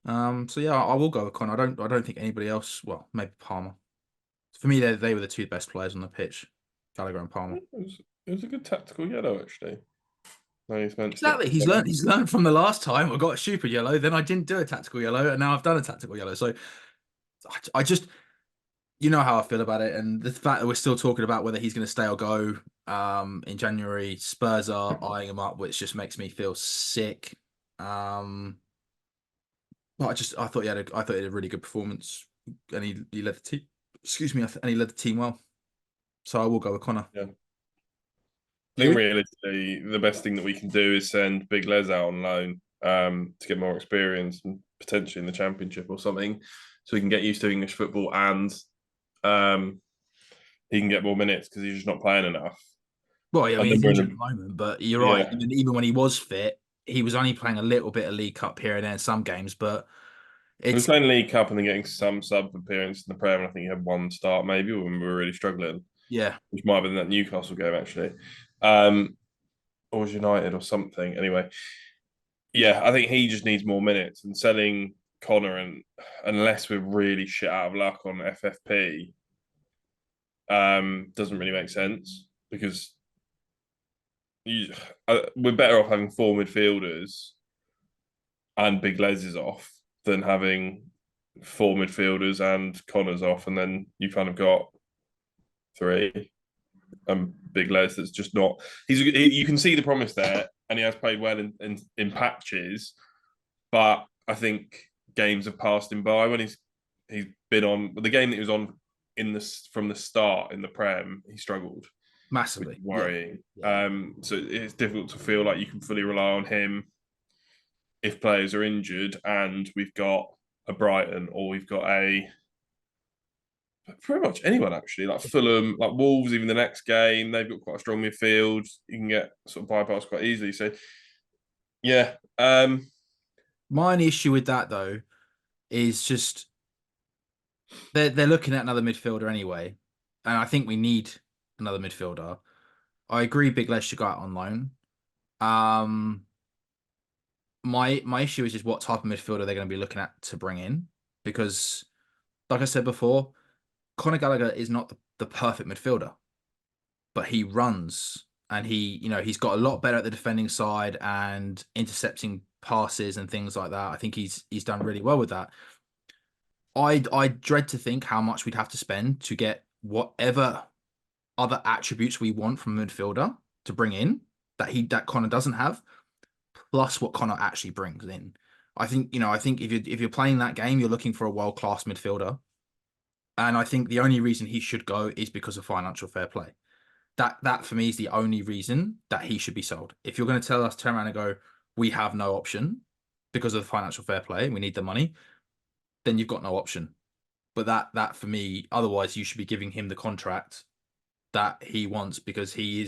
So yeah, I will go with Connor. I don't think anybody else. Well, maybe Palmer. For me, they were the two best players on the pitch, Gallagher and Palmer. It was a good tactical yellow, actually. No, he's meant to. Exactly. He's learned from the last time I got a stupid yellow. Then I didn't do a tactical yellow, and now I've done a tactical yellow. So I just, you know how I feel about it, and the fact that we're still talking about whether he's going to stay or go. In January, Spurs are eyeing him up, which just makes me feel sick. But I thought I thought he had a really good performance, and he led the team. Excuse me, and he led the team well. So I will go with Connor. Yeah. I think You? realistically, the best thing that we can do is send Big Les out on loan to get more experience and potentially in the Championship or something, so he can get used to English football and um, he can get more minutes because he's just not playing enough. Well, yeah, I And mean, then he's we're in injured at the the moment, but you're right. yeah. Even when he was fit, he was only playing a little bit of League Cup here and there in some games. But He was it's playing League Cup and then getting some sub appearance in the Prem. I think he had one start maybe when we were really struggling, yeah, which might have been that Newcastle game actually, um, or was United or something. Anyway, yeah, I think he just needs more minutes. And selling Connor, and unless we're really shit out of luck on FFP, doesn't really make sense because you, we're better off having four midfielders and Big Les is off than having four midfielders and Connor's off, and then you kind of got three and Big Les that's just not. You can see the promise there, and he has played well in patches, but I think games have passed him by when he's been on the game that he was on in this from the start in the Prem. He struggled, which is massively. Yeah, worrying. yeah. So it's difficult to feel like you can fully rely on him if players are injured, and we've got a Brighton or we've got a pretty much anyone actually, like Fulham, like Wolves. Even the next game, they've got quite a strong midfield. You can get sort of bypassed quite easily. So yeah, My only issue with that though is just they're looking at another midfielder anyway, and I think we need another midfielder. I agree, Big Les should go out on loan. Um, my issue is just what type of midfielder they're going to be looking at to bring in, because, like I said before, Conor Gallagher is not the perfect midfielder, but he runs and he's got a lot better at the defending side and intercepting passes and things like that. I think he's done really well with that. I dread to think how much we'd have to spend to get whatever other attributes we want from a midfielder to bring in that Connor doesn't have, plus what Connor actually brings in. I think if you're playing that game, you're looking for a world class midfielder, and I think the only reason he should go is because of financial fair play. That for me is the only reason that he should be sold. If you're going to tell us, turn around and go, we have no option because of the financial fair play, we need the money, then you've got no option. But that for me, otherwise you should be giving him the contract that he wants, because him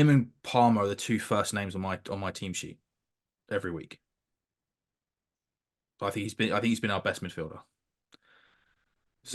and Palmer are the two first names on my team sheet every week. I think he's been our best midfielder.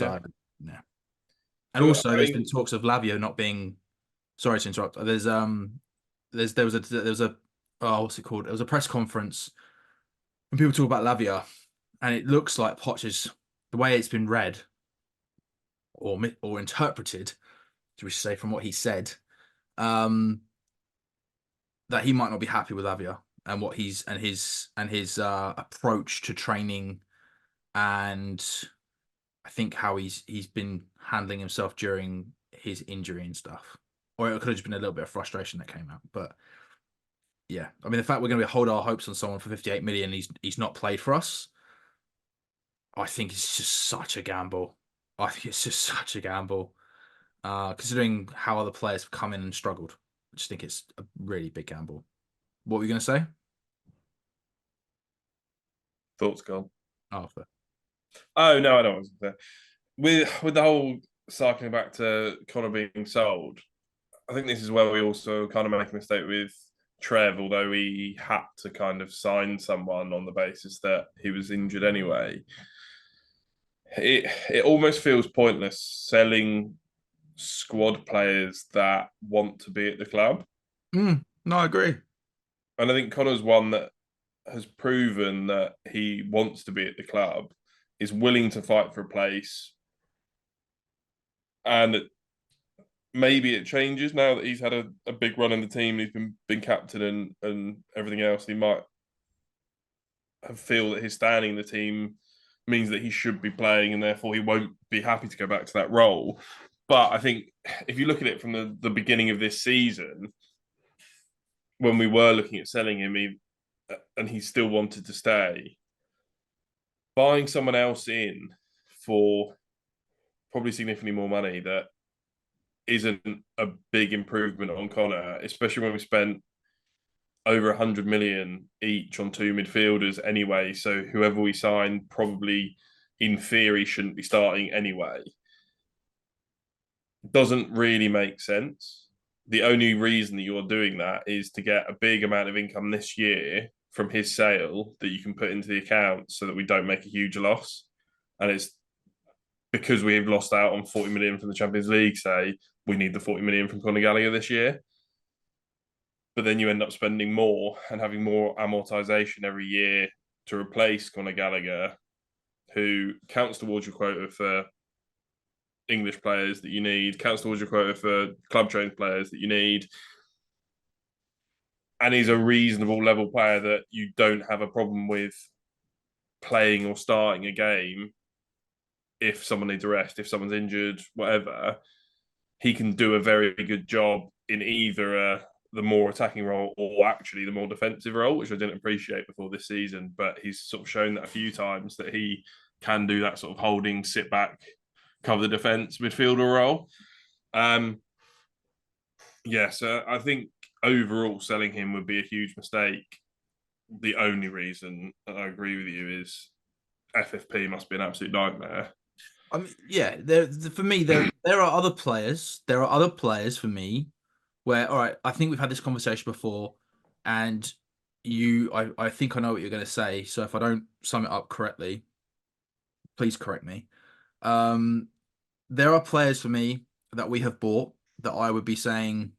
yeah. So yeah. And So also I there's been mean, talks of Lavio not being, sorry to interrupt. There was a oh, what's it called? It was a press conference when people talk about Lavia, and it looks like Poch is, the way it's been read or interpreted, should we say, from what he said, um, that he might not be happy with Lavia and what his approach to training, and I think how he's been handling himself during his injury and stuff. Or it could have just been a little bit of frustration that came out. But yeah, I mean, the fact we're going to hold our hopes on someone for 58 million, he's not played for us, I think it's just such a gamble. I think it's just such a gamble. Considering how other players have come in and struggled, I just think it's a really big gamble. What were you going to say? thoughts gone. Oh, fair. Oh no, I don't want to say. With the whole cycling back to Connor being sold, I think this is where we also kind of make a mistake with Trev, although he had to kind of sign someone on the basis that he was injured anyway. It almost feels pointless selling squad players that want to be at the club. No, I agree. And I think Connor's one that has proven that he wants to be at the club, is willing to fight for a place, and maybe it changes now that he's had a big run in the team. He's been captain and everything else. He might feel that his standing in the team means that he should be playing, and therefore he won't be happy to go back to that role. But I think if you look at it from the beginning of this season, when we were looking at selling him, and he still wanted to stay, buying someone else in for probably significantly more money that isn't a big improvement on Conor, especially when we spent over 100 million each on two midfielders anyway. So whoever we sign probably in theory shouldn't be starting anyway. Doesn't really make sense. The only reason that you're doing that is to get a big amount of income this year from his sale that you can put into the account so that we don't make a huge loss. And it's because we've lost out on 40 million from the Champions League, say, we need the 40 million from Conor Gallagher this year. But then you end up spending more and having more amortization every year to replace Conor Gallagher, who counts towards your quota for English players that you need, counts towards your quota for club trained players that you need, and he's a reasonable level player that you don't have a problem with playing or starting a game if someone needs a rest, if someone's injured, whatever. He can do a very good job in either the more attacking role or actually the more defensive role, which I didn't appreciate before this season. But he's sort of shown that a few times that he can do that sort of holding, sit back, cover the defense midfielder role. So I think overall selling him would be a huge mistake. The only reason that I agree with you is FFP must be an absolute nightmare. I mean, yeah, for me, there are other players. There are other players for me where, all right, I think we've had this conversation before, and I think I know what you're going to say. So if I don't sum it up correctly, please correct me. There are players for me that we have bought that I would be saying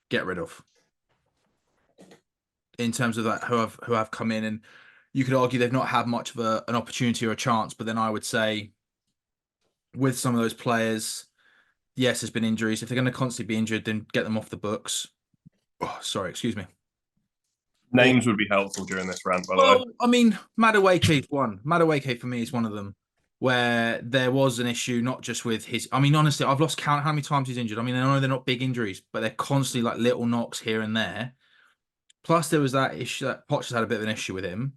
get rid of in terms of that who have come in, and you could argue they've not had much of an opportunity or a chance, but then I would say with some of those players, yes, there's been injuries. If they're going to constantly be injured, then get them off the books. Oh, sorry, excuse me. Or, Names would be helpful during this rant, by the way. well, I mean, Madueke one. Madueke for me is one of them where there was an issue, not just with his. I mean, honestly, I've lost count how many times he's injured. I mean, I know they're not big injuries, but they're constantly like little knocks here and there. Plus, there was that issue that Poch has had a bit of an issue with him.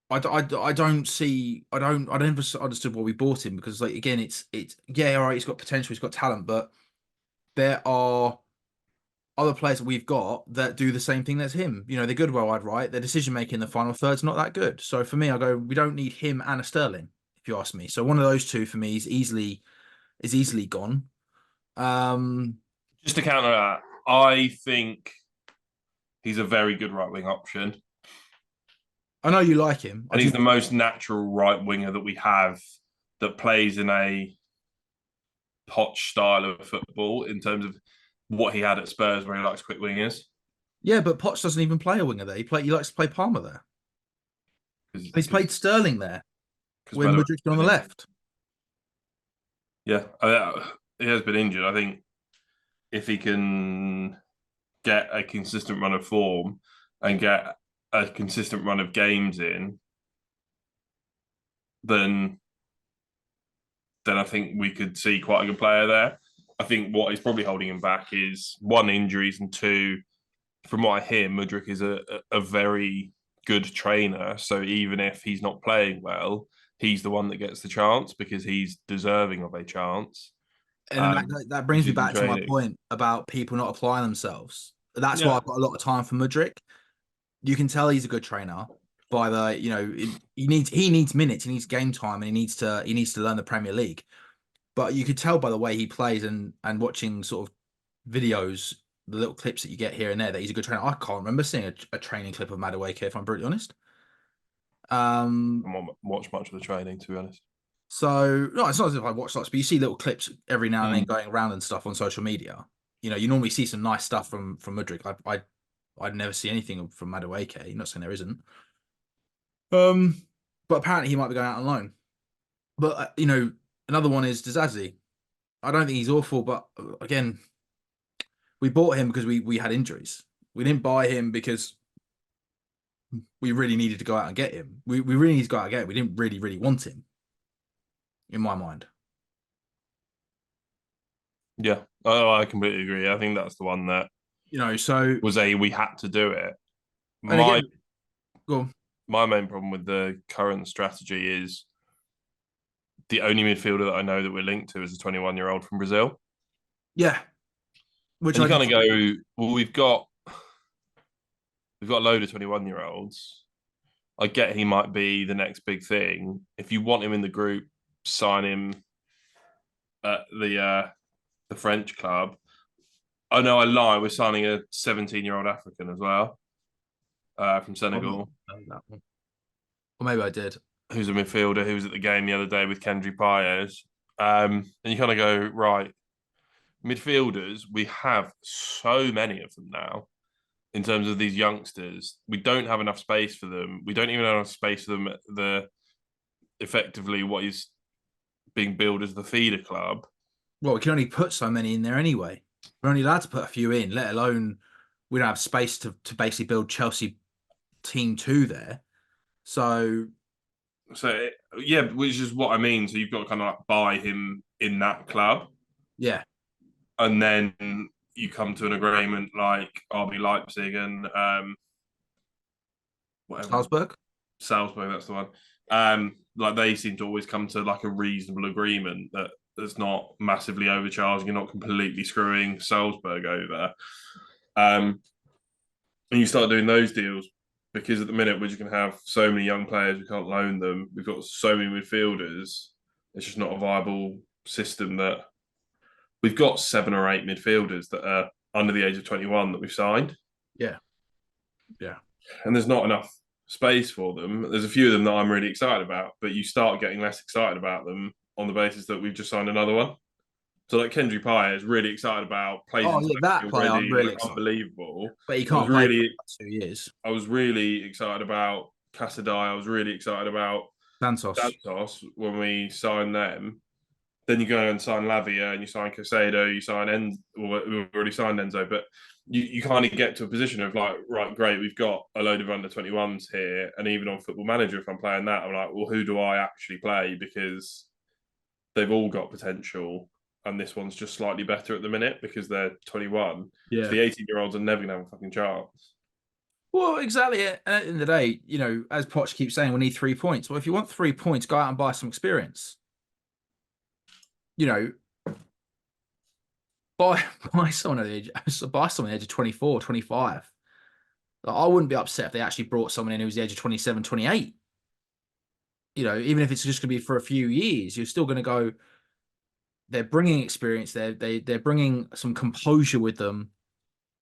I don't see I don't understood why we bought him because like again it's yeah, all right, he's got potential, he's got talent, but there are other players that we've got that do the same thing as him. You know, they're good wide right. Their decision making in the final third's not that good. So for me, I go, we don't need him and a Sterling, if you ask me. So one of those two for me is easily gone. Just to counter that, I think he's a very good right wing option. I know you like him. I And do. he's the most natural right winger that we have that plays in a Poch style of football in terms of what he had at Spurs, where he likes quick wingers. Yeah, but Potts doesn't even play a winger there. He likes to play Palmer there. He's Because played Sterling there when Melo Mudrik's been on the left. yeah, he has been injured. I think if he can get a consistent run of form and get a consistent run of games in, then I think we could see quite a good player there. I think what is probably holding him back is one, injuries, and two, from what I hear, Mudryk is a very good trainer. So even if he's not playing well, he's the one that gets the chance because he's deserving of a chance. And that brings Which me is in back to my training. point about people not applying themselves. That's why Yeah. I've got a lot of time for Mudryk. You can tell he's a good trainer by the, he needs minutes, he needs game time, and he needs to learn the Premier League. But you could tell by the way he plays and watching sort of videos, the little clips that you get here and there, that he's a good trainer. I can't remember seeing a training clip of Madueke, if I'm brutally honest. I won't watch much of the training, to be honest. So no, it's not as if I watch lots, but you see little clips every now and then Mm. going around and stuff on social media. You know, you normally see some nice stuff from Mudryk. I I'd never see anything from Madueke. Not saying there isn't. Um, but apparently he might be going out on loan. But another one is Dizazi. I don't think he's awful, but again, we bought him because we had injuries. We didn't buy him because we really needed to go out and get him. We really need to go out and get him. We didn't really want him, in my mind. Yeah, oh, I completely agree. I think that's the one that So was we had to do it. and My again, go on. my main problem with the current strategy is the only midfielder that I know that we're linked to is a 21-year-old from Brazil. Yeah, which And I you kind did. of go, well, we've got a load of 21-year-olds. I get he might be the next big thing. If you want him in the group, sign him at the French club. Oh no, I lie. We're signing a 17-year-old African as well from I've not Senegal, known that one. Or maybe I did. who's a midfielder who was at the game the other day with Kendry Paez. And you kind of go, right, midfielders, we have so many of them now in terms of these youngsters. We don't have enough space for them. We don't even have enough space for them at the effectively what is being billed as the feeder club. Well, we can only put so many in there anyway. We're only allowed to put a few in, let alone we don't have space to basically build Chelsea team two there. So So yeah, which is what I mean. So you've got to kind of like buy him in that club, yeah, and then you come to an agreement like RB Leipzig and whatever Salzburg. Salzburg. That's the one. Like they seem to always come to like a reasonable agreement that that's not massively overcharging. You're not completely screwing Salzburg over. And you start doing those deals because at the minute we're just going to have so many young players, we can't loan them. We've got so many midfielders. It's just not a viable system that we've got 7 or 8 midfielders that are under the age of 21 that we've signed. Yeah, yeah. And there's not enough space for them. There's a few of them that I'm really excited about, but you start getting less excited about them on the basis that we've just signed another one. So like Kendry Paez is really excited about, plays Oh yeah, that internationally player I'm already, really like excited. unbelievable. But he I was can't play for really like 2 years. I was really excited about Cassadai. I was really excited about Santos. Santos when we signed them. Then you go and sign Lavia and you sign Casado, you sign Enzo. Well, we've already signed Enzo, but you kind of get to a position of like, right, great, we've got a load of under 21s here. And even on Football Manager, if I'm playing that, I'm like, well, who do I actually play? Because they've all got potential. And this one's just slightly better at the minute because they're 21. So Yeah. the 18-year-olds are never going to have a fucking chance. Well, exactly. And at the end of the day, as Poch keeps saying, we need 3 points. Well, if you want 3 points, go out and buy some experience. You know, buy buy someone at the age buy someone at the age of 24, 25. Like, I wouldn't be upset if they actually brought someone in who's the age of 27, 28. Even if it's just going to be for a few years, you're still going to go. They're bringing experience. They're bringing some composure with them.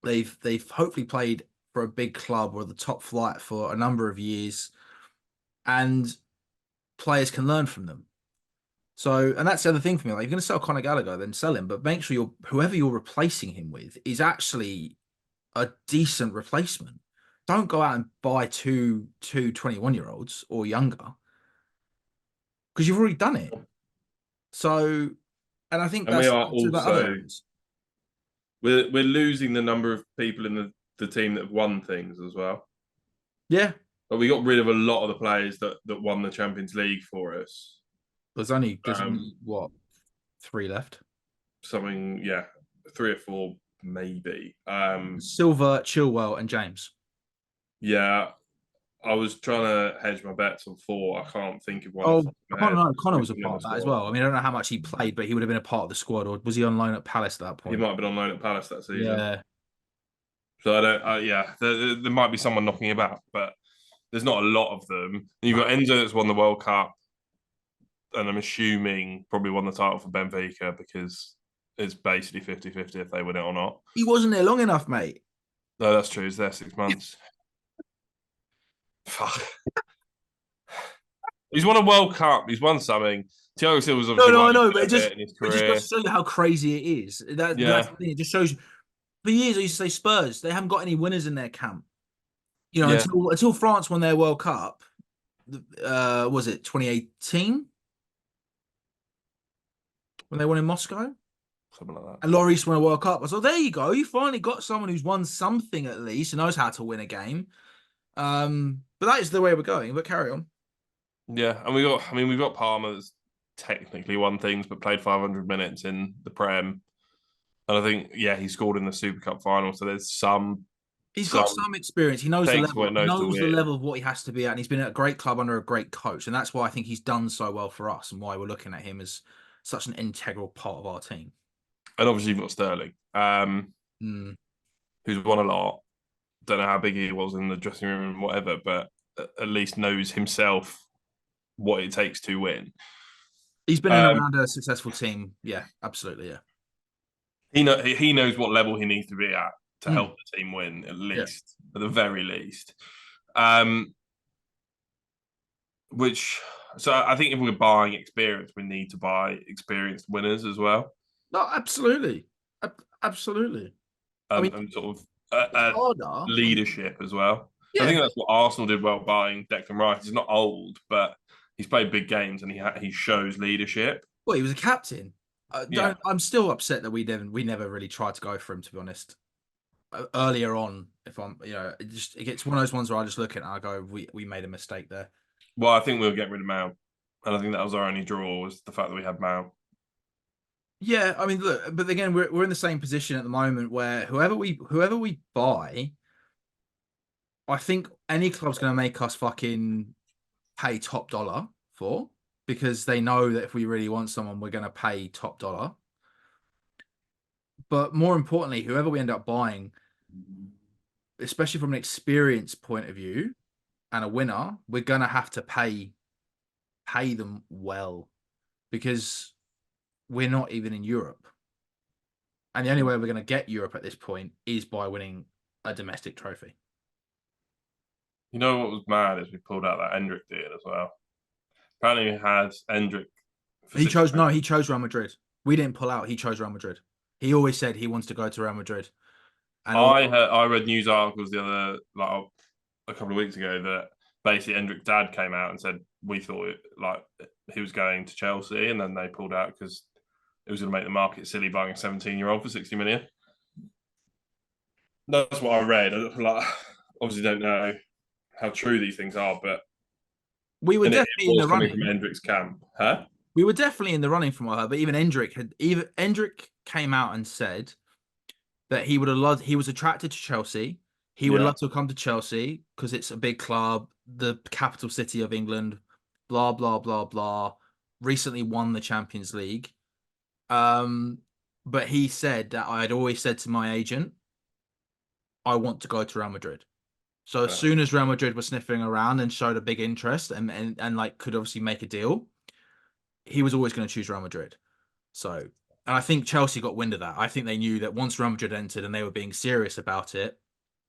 They've hopefully played for a big club or the top flight for a number of years, and players can learn from them. So, and that's the other thing for me. Like, if you're going to sell Conor Gallagher, then sell him, but make sure whoever you're replacing him with is actually a decent replacement. Don't go out and buy two 21-year-olds or younger because you've already done it. So, and I think And we that's are about other also areas. we're losing the number of people in the team that have won things as well. Yeah, But we got rid of a lot of the players that won the Champions League for us. there's only what 3 left. Something, yeah, 3 or 4 maybe. Silver, Chilwell, and James. Yeah, I was trying to hedge my bets on 4. I can't think of one off Oh, the top of my head. Connor, no, Connor Who's was a on part the of that as squad? well. I mean, I don't know how much he played, but he would have been a part of the squad, or was he on loan at Palace at that He point? might have been on loan at Palace that season. Yeah. So I don't. Yeah, there might be someone knocking about, but there's not a lot of them. And you've got Enzo that's won the World Cup, and I'm assuming probably won the title for Benfica because it's basically 50-50 if they win it or not. He wasn't there long enough, mate. No, that's true. He's there 6 months. Fuck. He's won a World Cup. He's won something. Thiago Silva's No, obviously no, won I know, a but it bit just in his it just goes career. to show you how crazy it is. That's Yeah. the thing. It just shows you for years I used to say Spurs. They haven't got any winners in their camp. You know, Yeah, until France won their World Cup. Was it 2018 when they won in Moscow? something like that. And Lloris won a World Cup. I thought, there you go. You finally got someone who's won something at least and knows how to win a game. But that is the way we're going. But carry on. Yeah, and we've got Palmer that's technically won things, but played 500 minutes in the Prem, and I think he scored in the Super Cup final. So there's He's got some some experience. He knows the takes level. what it He knows to knows the win, level of what he has to be at, and he's been at a great club under a great coach, and that's why I think he's done so well for us, and why we're looking at him as such an integral part of our team. and obviously you've got Sterling, Mm. who's won a lot. Don't know how big he was in the dressing room and whatever, but at least knows himself what it takes to win. He's been in Um, around a successful team. Yeah, absolutely. Yeah. he knows what level he needs to be at to Mm. help the team win, Yeah. at the very least. Um, which so I think if we're buying experience, we need to buy experienced winners as well, No, absolutely. Absolutely. I mean, and sort of it's harder when, leadership as well. I yeah. think that's what Arsenal did well buying Declan Rice. He's not old, but he's played big games and he shows leadership. Well, he was a captain. Yeah. Don't. I'm still upset that we never really tried to go for him. To be honest, earlier on, if I'm, it gets one of those ones where I just look at it and I go, we made a mistake there. Well, I think we'll get rid of Mount, and I think that was our only draw was the fact that we had Mount. Yeah, I mean, look, but again, we're in the same position at the moment where whoever we buy, I think any club's going to make us fucking pay top dollar for, because they know that if we really want someone, we're going to pay top dollar. But more importantly, whoever we end up buying, especially from an experience point of view and a winner, we're going to have to pay them well, because we're not even in Europe. And the only way we're going to get Europe at this point is by winning a domestic trophy. You know what was mad is we pulled out that Endrick deal as well. Apparently, we had Endrick for He 60 chose no, million. he chose Real Madrid. We didn't pull out. He chose Real Madrid. He always said he wants to go to Real Madrid. And all, I read news articles the other like a couple of weeks ago that basically Endrick's dad came out and said we thought he was going to Chelsea, and then they pulled out because it was going to make the market silly buying a 17-year-old for 60 million. That's what I read. Like, obviously, don't know how true these things are, but we were it definitely in was the coming from running. Endrick's camp, huh? We were definitely in the running from her, but even Endrick came out and said that he would have loved. He was attracted to Chelsea. He would Yeah, love to come to Chelsea because it's a big club, the capital city of England. Blah blah blah blah. Recently won the Champions League. Um, but he said that I had always said to my agent, I want to go to Real Madrid. So as fair. soon as Real Madrid were sniffing around and showed a big interest and like could obviously make a deal, he was always going to choose Real Madrid. So, and I think Chelsea got wind of that. I think they knew that once Real Madrid entered and they were being serious about it,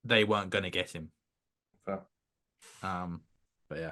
they weren't going to get him. Fair. Um, but yeah.